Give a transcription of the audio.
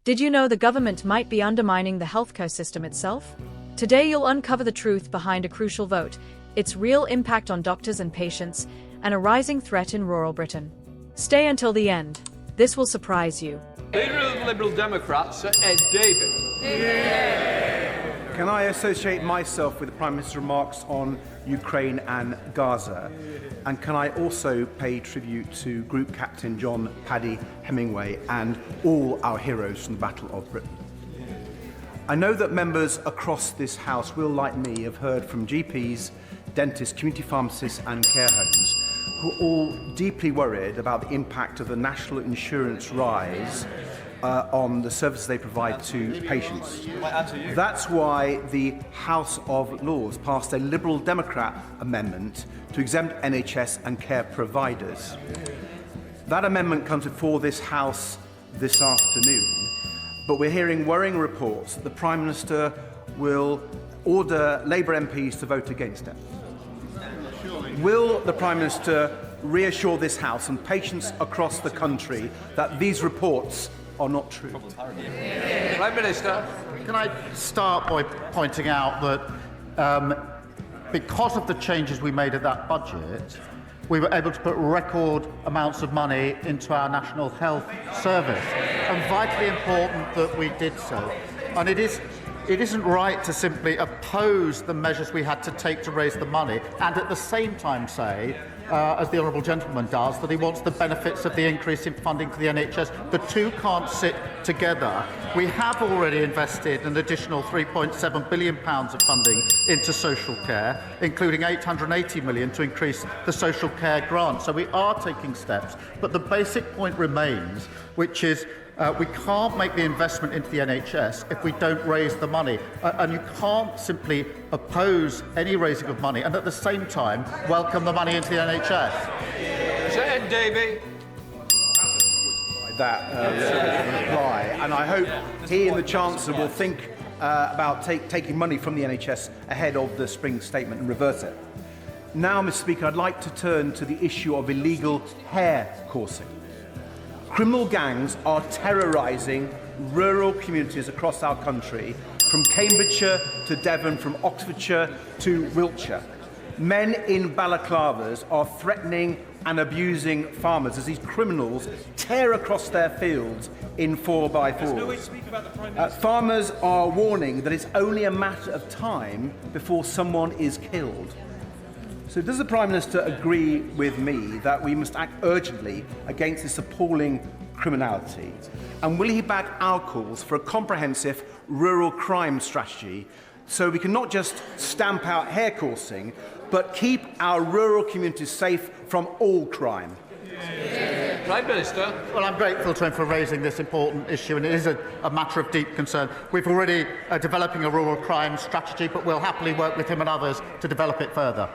Did you know the government might be undermining the healthcare system itself? Today you'll uncover the truth behind a crucial vote, its real impact on doctors and patients, and a rising threat in rural Britain. Stay until the end. This will surprise you. Leader of the Liberal Democrats, Sir Ed Davey. Can I associate myself with the Prime Minister's remarks on Ukraine and Gaza? And can I also pay tribute to Group Captain John Paddy Hemingway and all our heroes from the Battle of Britain? I know that members across this House will, like me, have heard from GPs, dentists, community pharmacists and care homes who are all deeply worried about the impact of the national insurance rise on the services they provide to patients. That's why the House of Lords passed a Liberal Democrat amendment to exempt NHS and care providers. That amendment comes before this House this afternoon, but we're hearing worrying reports that the Prime Minister will order Labour MPs to vote against it. Will the Prime Minister reassure this House and patients across the country that these reports are not true? Prime Minister. Can I start by pointing out that because of the changes we made at that budget, we were able to put record amounts of money into our National Health Service, and vitally important that we did so. And it isn't right to simply oppose the measures we had to take to raise the money and at the same time say, as the Honourable Gentleman does, that he wants the benefits of the increase in funding for the NHS. The two can't sit together. We have already invested an additional £3.7 billion of funding into social care, including £880 million to increase the social care grant. So we are taking steps. But the basic point remains, which is we can't make the investment into the NHS if we don't raise the money. And you can't simply oppose any raising of money and at the same time welcome the money into the NHS. Sir Ed Davey. That reply, and I hope he and the Chancellor will think about taking money from the NHS ahead of the spring statement and reverse it. Now, Mr. Speaker, I'd like to turn to the issue of illegal hair coursing. Criminal gangs are terrorising rural communities across our country, from Cambridgeshire to Devon, from Oxfordshire to Wiltshire. Men in balaclavas are threatening and abusing farmers as these criminals tear across their fields in 4x4s. Farmers are warning that it's only a matter of time before someone is killed. So does the Prime Minister agree with me that we must act urgently against this appalling criminality? And will he back our calls for a comprehensive rural crime strategy so we can not just stamp out hair coursing, but keep our rural communities safe from all crime? Prime Minister. Well, I'm grateful to him for raising this important issue, and it is a matter of deep concern. We've already developing a rural crime strategy, but we'll happily work with him and others to develop it further.